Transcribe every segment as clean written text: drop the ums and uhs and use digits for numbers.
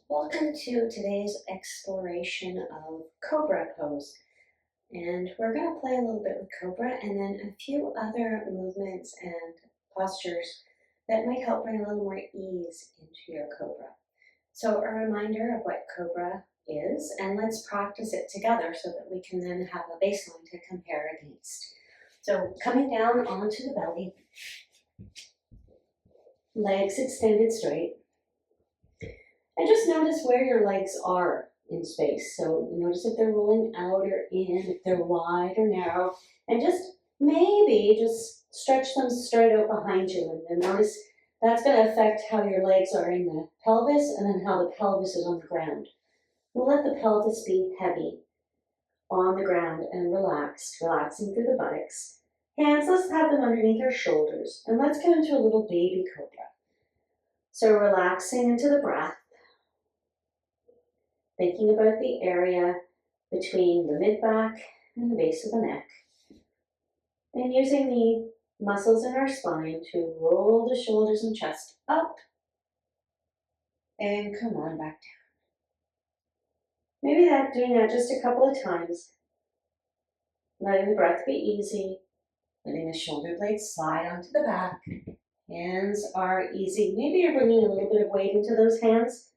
Welcome to today's exploration of Cobra pose. And we're going to play a little bit with Cobra and then a few other movements and postures that might help bring a little more ease into your Cobra. So a reminder of what Cobra is, and let's practice it together so that we can then have a baseline to compare against. So coming down onto the belly, legs extended straight. And just notice where your legs are in space. So notice if they're rolling out or in, if they're wide or narrow, and just maybe just stretch them straight out behind you. And then notice that's going to affect how your legs are in the pelvis and then how the pelvis is on the ground. We'll let the pelvis be heavy on the ground and relaxed, relaxing through the buttocks. Hands, let's have them underneath our shoulders. And let's go into a little baby cobra. So relaxing into the breath. Thinking about the area between the mid-back and the base of the neck. And using the muscles in our spine to roll the shoulders and chest up. And come on back down. Maybe doing that just a couple of times. Letting the breath be easy. Letting the shoulder blades slide onto the back. Hands are easy. Maybe you're bringing a little bit of weight into those hands.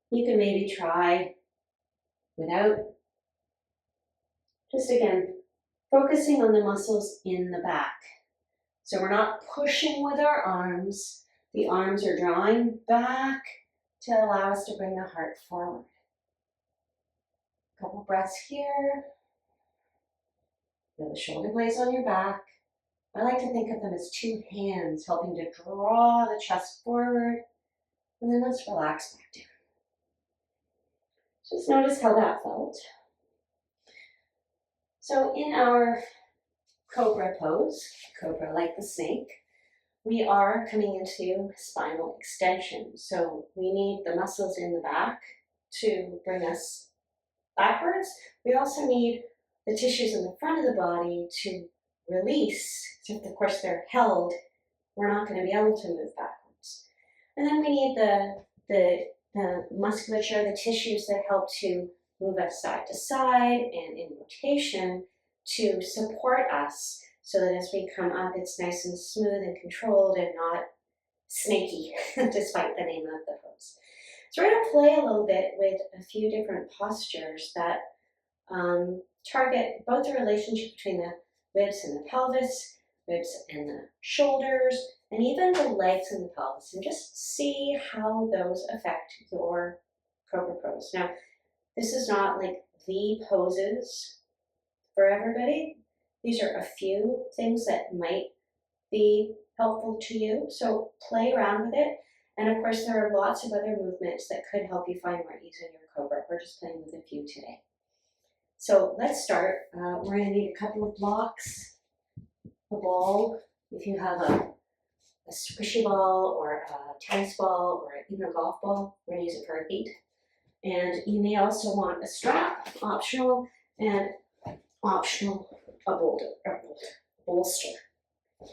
You can maybe try without. Just again, focusing on the muscles in the back. So we're not pushing with our arms. The arms are drawing back to allow us to bring the heart forward. A couple breaths here. Feel the shoulder blades on your back. I like to think of them as two hands helping to draw the chest forward. And then let's relax back down. Just notice how that felt. So in our Cobra pose, Cobra like the snake, we are coming into spinal extension. So we need the muscles in the back to bring us backwards. We also need the tissues in the front of the body to release. So if, of course, they're held, we're not going to be able to move backwards. And then we need the musculature, the tissues that help to move us side to side and in rotation to support us so that as we come up, it's nice and smooth and controlled and not snaky, despite the name of the pose. So we're going to play a little bit with a few different postures that target both the relationship between the ribs and the pelvis, ribs and the shoulders, and even the legs and the pelvis, and just see how those affect your Cobra pose. Now, this is not like the poses for everybody. These are a few things that might be helpful to you, so play around with it. And of course, there are lots of other movements that could help you find more ease in your Cobra. We're just playing with a few today. So let's start. We're going to need a couple of blocks, a ball. If you have a squishy ball or a tennis ball or even a golf ball, we're going to use it for a beat. And you may also want a strap, optional, and optional, a bolster. All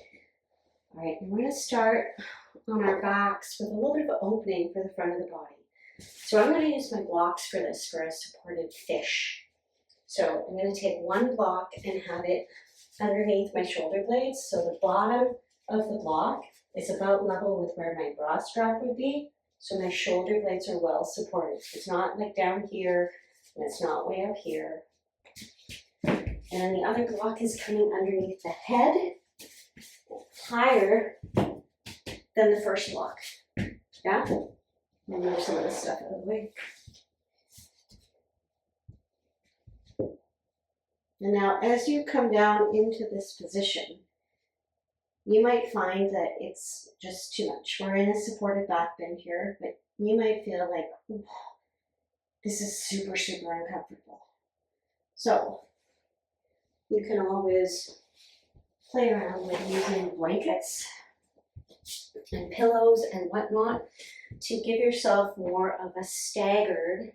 right, and we're going to start on our backs with a little bit of an opening for the front of the body. So I'm going to use my blocks for this for a supported fish. So I'm going to take one block and have it underneath my shoulder blades. So the bottom of the block is about level with where my bra strap would be. So my shoulder blades are well supported. It's not like down here, and it's not way up here. And then the other block is coming underneath the head, higher than the first block. Yeah? And move some of this stuff out of the way. And now as you come down into this position, you might find that it's just too much. We're in a supported back bend here, but you might feel like, this is super, super uncomfortable. So you can always play around with using blankets and pillows and whatnot to give yourself more of a staggered,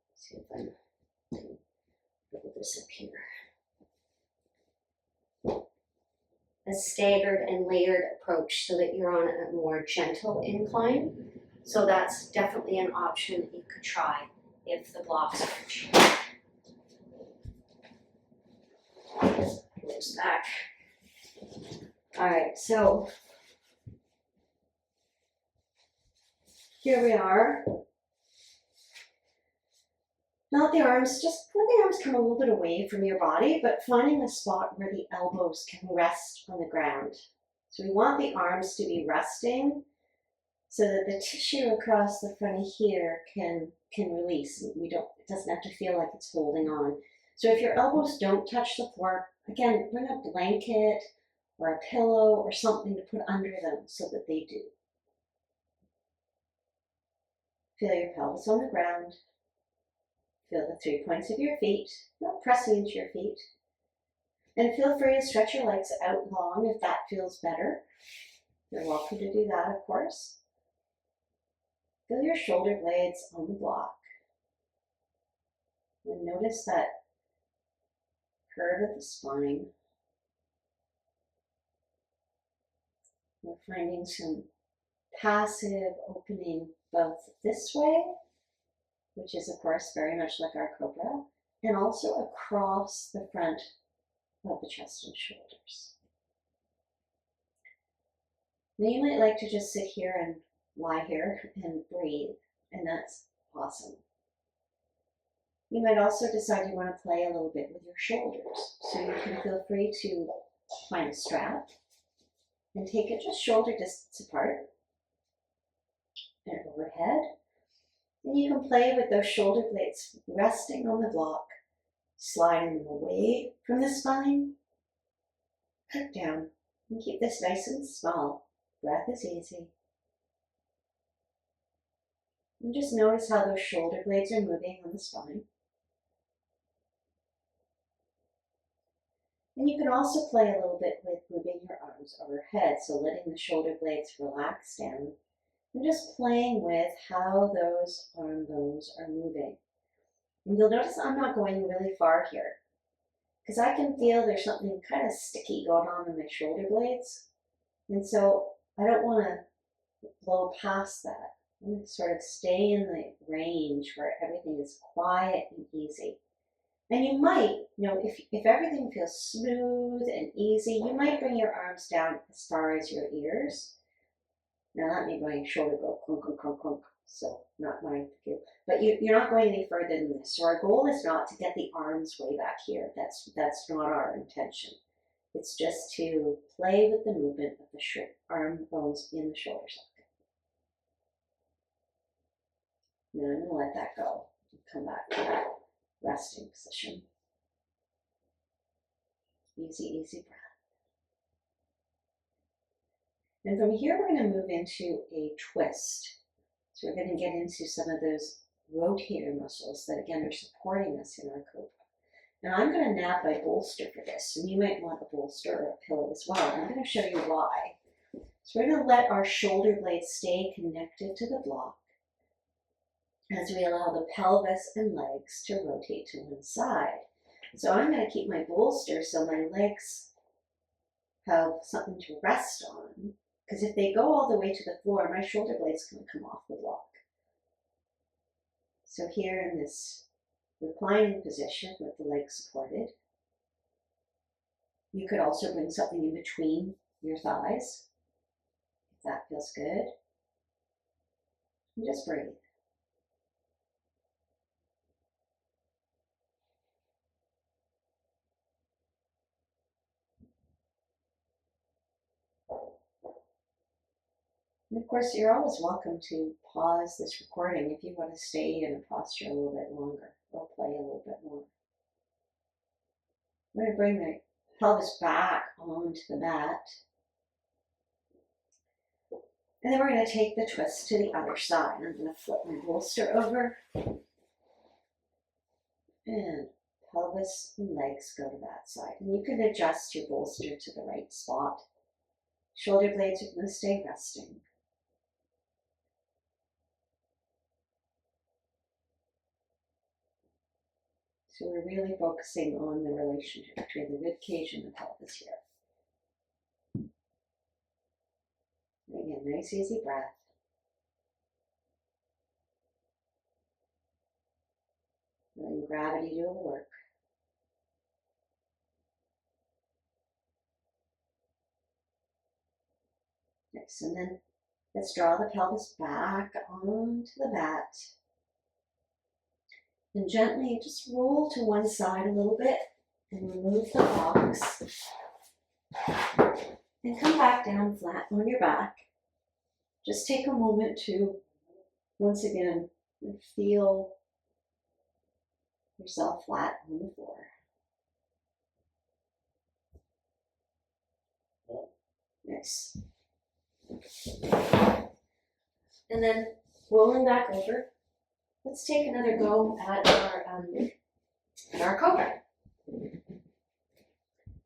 let's see if I can put this up here. A staggered and layered approach so that you're on a more gentle incline So that's definitely an option that you could try if the blocks hurt. There's that. All right, so here we are. Now let the arms, just let the arms come a little bit away from your body, but finding a spot where the elbows can rest on the ground. So we want the arms to be resting so that the tissue across the front of here can release. It doesn't have to feel like it's holding on. So if your elbows don't touch the floor, again, bring a blanket or a pillow or something to put under them so that they do. Feel your pelvis on the ground. Feel the 3 points of your feet, not pressing into your feet. And feel free to stretch your legs out long if that feels better. You're welcome to do that, of course. Feel your shoulder blades on the block. And notice that curve of the spine. We're finding some passive opening both this way, which is of course very much like our Cobra, and also across the front of the chest and shoulders. Now you might like to just sit here and lie here and breathe, and that's awesome. You might also decide you want to play a little bit with your shoulders, so you can feel free to find a strap and take it just shoulder distance apart and overhead. And you can play with those shoulder blades resting on the block, sliding them away from the spine, cut down, and keep this nice and small. Breath is easy. And just notice how those shoulder blades are moving on the spine. And you can also play a little bit with moving your arms overhead, so letting the shoulder blades relax down and just playing with how those arm bones are moving. And you'll notice I'm not going really far here because I can feel there's something kind of sticky going on in my shoulder blades. And so I don't want to blow past that. I'm going to sort of stay in the range where everything is quiet and easy. And you might, if everything feels smooth and easy, you might bring your arms down as far as your ears. Now that may my shoulder go clunk, clunk, clunk, clunk. So not my skill. But you're not going any further than this. So our goal is not to get the arms way back here. That's not our intention. It's just to play with the movement of the arm bones in the shoulder socket. Then I'm going to let that go and come back to that resting position. Easy, easy breath. And from here, we're going to move into a twist. So we're going to get into some of those rotator muscles that, again, are supporting us in our Cobra. Now, I'm going to nab my bolster for this, and you might want a bolster or a pillow as well. And I'm going to show you why. So we're going to let our shoulder blades stay connected to the block as we allow the pelvis and legs to rotate to one side. So I'm going to keep my bolster so my legs have something to rest on, because if they go all the way to the floor, my shoulder blade's going to come off the block. So here in this reclining position with the legs supported, you could also bring something in between your thighs, if that feels good. And just breathe. And of course, you're always welcome to pause this recording if you want to stay in a posture a little bit longer or play a little bit more. I'm going to bring the pelvis back onto the mat. And then we're going to take the twist to the other side. I'm going to flip my bolster over. And pelvis and legs go to that side. And you can adjust your bolster to the right spot. Shoulder blades are going to stay resting. So we're really focusing on the relationship between the rib cage and the pelvis here. Again, nice easy breath. letting gravity do the work. Nice, and then let's draw the pelvis back onto the mat. And gently just roll to one side a little bit and remove the box. And come back down flat on your back. Just take a moment to, once again, feel yourself flat on the floor. Nice. And then rolling back over, let's take another go at our Cobra.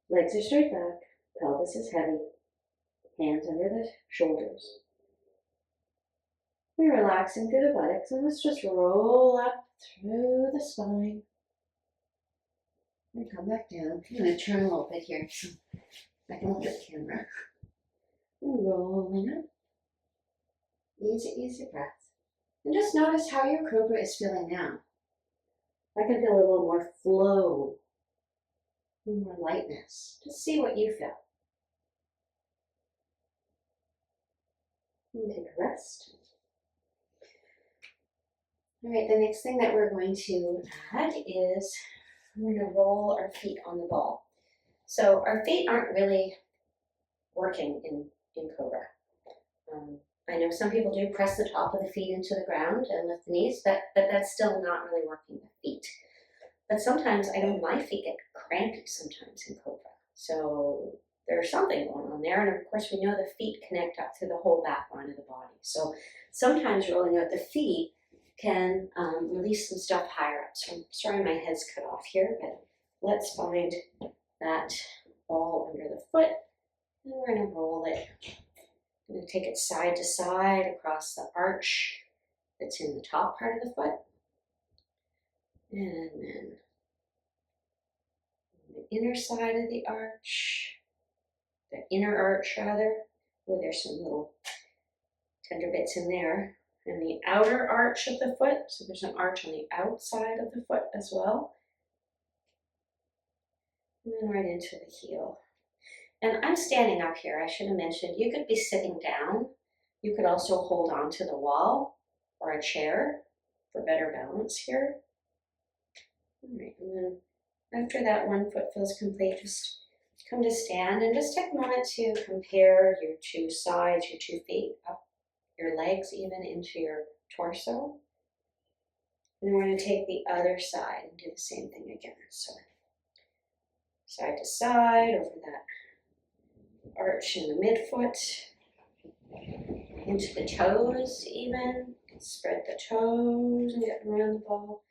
Legs are straight back, pelvis is heavy, hands under the shoulders. We're relaxing through the buttocks, and let's just roll up through the spine. And come back down. I'm going to turn a little bit here so I can look at the camera. And rolling up. Easy, easy breath. And just notice how your Cobra is feeling now. I can feel a little more flow, a little more lightness. Just see what you feel. And take a rest. All right, the next thing that we're going to add is we're going to roll our feet on the ball. So our feet aren't really working in Cobra. I know some people do press the top of the feet into the ground and lift the knees, but that's still not really working the feet. But sometimes I know my feet get crampy sometimes in Cobra. So there's something going on there. And of course we know the feet connect up to the whole back line of the body. So sometimes rolling out the feet can release some stuff higher up. So I'm sorry my head's cut off here, but let's find that ball under the foot. And we're going to roll it. I'm going to take it side to side across the arch that's in the top part of the foot. And then the inner side of the arch, the inner arch rather, where there's some little tender bits in there. And the outer arch of the foot, so there's an arch on the outside of the foot as well. And then right into the heel. And I'm standing up here, I should have mentioned, you could be sitting down. You could also hold on to the wall or a chair for better balance here. All right, and then after that one foot feels complete, just come to stand and just take a moment to compare your two sides, your 2 feet up, your legs even into your torso. And then we're going to take the other side and do the same thing again. So side to side over that arch in the midfoot, into the toes even. Spread the toes and get around the ball.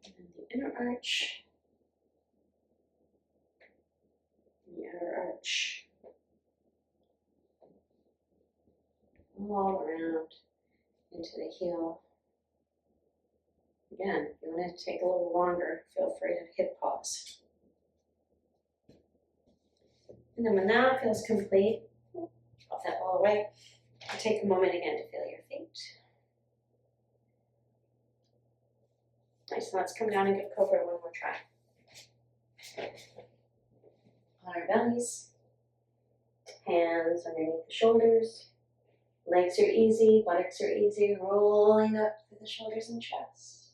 And then the inner arch, the outer arch, all around into the heel. Again, if you want to take a little longer, feel free to hit pause. And then when that feels complete, pop that ball away. And take a moment again to feel your feet. Nice, let's come down and give Cobra one more try. On our bellies, hands underneath the shoulders, legs are easy, buttocks are easy, rolling up through the shoulders and chest.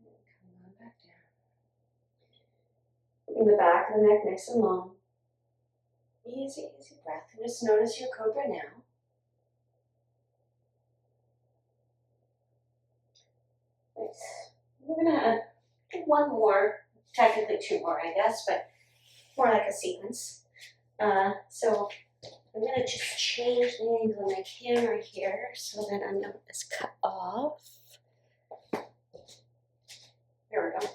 And come on back down. Keeping the back of the neck nice and long. Easy, easy breath. And just notice your Cobra now. Nice. We're going to add one more, technically 2 more, I guess, but more like a sequence. So I'm going to just change the angle of my camera here so that I'm not as cut off. There we go.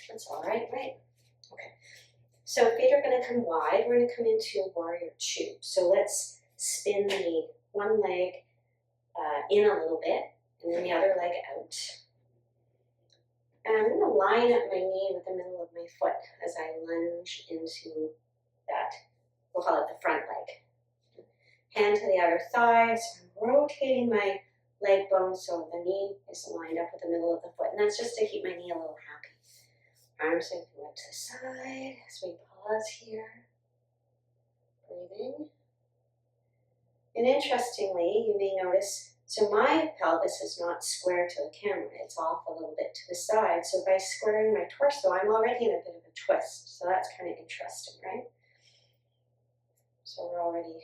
That's all right, right? Okay. So feet are going to come wide. We're going to come into warrior 2. So let's spin the one leg in a little bit and then the other leg out. And I'm going to line up my knee with the middle of my foot as I lunge into that, we'll call it the front leg. Hand to the outer thigh, so I'm rotating my leg bone so the knee is lined up with the middle of the foot. And that's just to keep my knee a little happy. Arms are going to the side as we pause here. Breathing. And interestingly, you may notice, so my pelvis is not square to the camera. It's off a little bit to the side. So by squaring my torso, I'm already in a bit of a twist. So that's kind of interesting, right? So we're already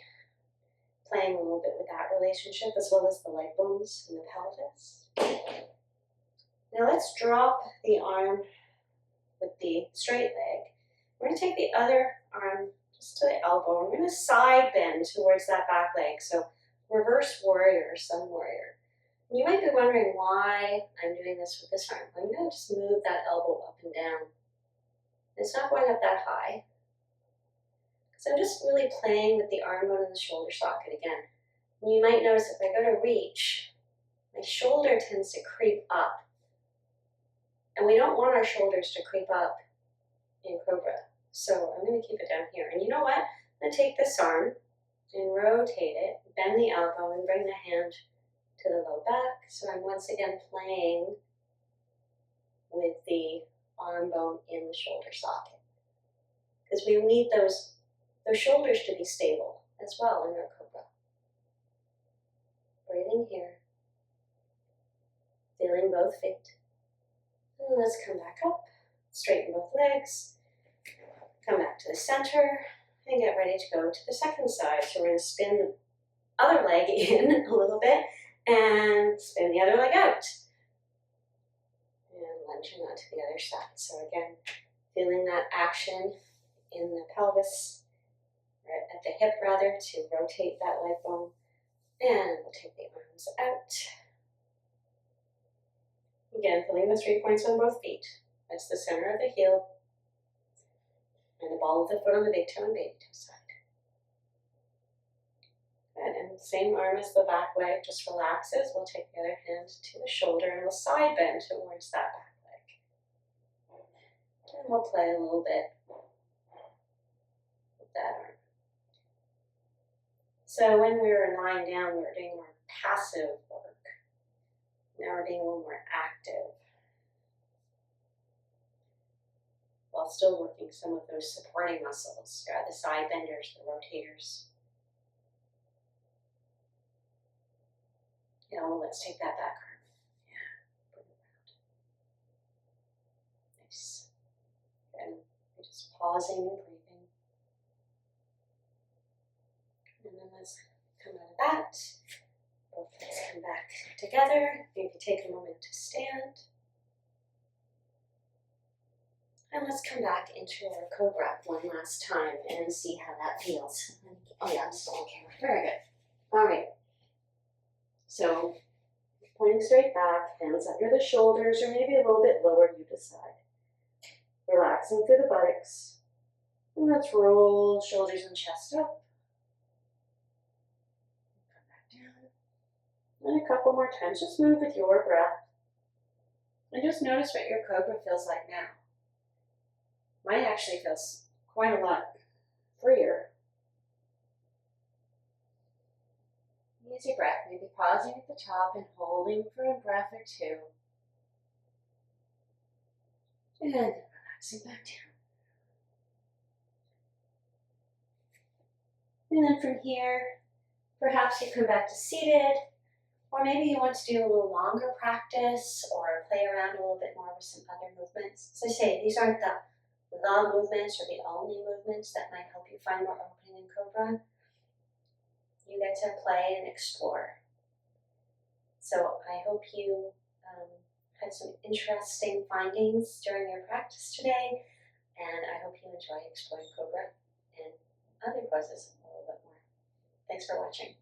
playing a little bit with that relationship as well as the leg bones and the pelvis. Now let's drop the arm with the straight leg. We're going to take the other arm just to the elbow. And we're going to side bend towards that back leg. So reverse warrior, sun warrior. And you might be wondering why I'm doing this with this arm. I'm going to just move that elbow up and down. It's not going up that high. So I'm just really playing with the arm bone and the shoulder socket again. And you might notice if I go to reach, my shoulder tends to creep up. And we don't want our shoulders to creep up in Cobra. So I'm going to keep it down here. And you know what? I'm going to take this arm and rotate it, bend the elbow, and bring the hand to the low back. So I'm once again playing with the arm bone in the shoulder socket. Because we need those shoulders to be stable as well in our Cobra. Breathing here. Feeling both feet. And let's come back up. Straighten both legs. Come back to the center. And get ready to go to the second side. So we're going to spin the other leg in a little bit. And spin the other leg out. And lunging onto the other side. So again, feeling that action in the pelvis. At the hip rather, to rotate that leg bone. And we'll take the arms out. Again, feeling the 3 points on both feet. That's the center of the heel. And the ball of the foot on the big toe and baby toe side. Good, and same arm as the back leg just relaxes. We'll take the other hand to the shoulder and we'll side bend towards that back leg. And we'll play a little bit with that arm. So when we were lying down, we were doing more passive work. Now we're being a little more active, while still working some of those supporting muscles, the side benders, the rotators. Let's take that back arm. Yeah, bring it around. Nice. And just pausing and breathing. And then let's come out of that. Both legs come back together. Maybe take a moment to stand. And let's come back into our Cobra one last time and see how that feels. Oh yeah, I'm still on camera. Very good. All right. So, pointing straight back, hands under the shoulders, or maybe a little bit lower, you decide. Relaxing through the buttocks. And let's roll shoulders and chest up. Come back down. And a couple more times. Just move with your breath. And just notice what your Cobra feels like now. Mine actually feels quite a lot freer. Easy breath, maybe pausing at the top and holding for a breath or two. And relaxing back down. And then from here, perhaps you come back to seated, or maybe you want to do a little longer practice or play around a little bit more with some other movements. As I say, these aren't the movements or the only movements that might help you find more opening in Cobra. You get to play and explore. So I hope you had some interesting findings during your practice today, and I hope you enjoy exploring Cobra and other poses a little bit more. Thanks for watching.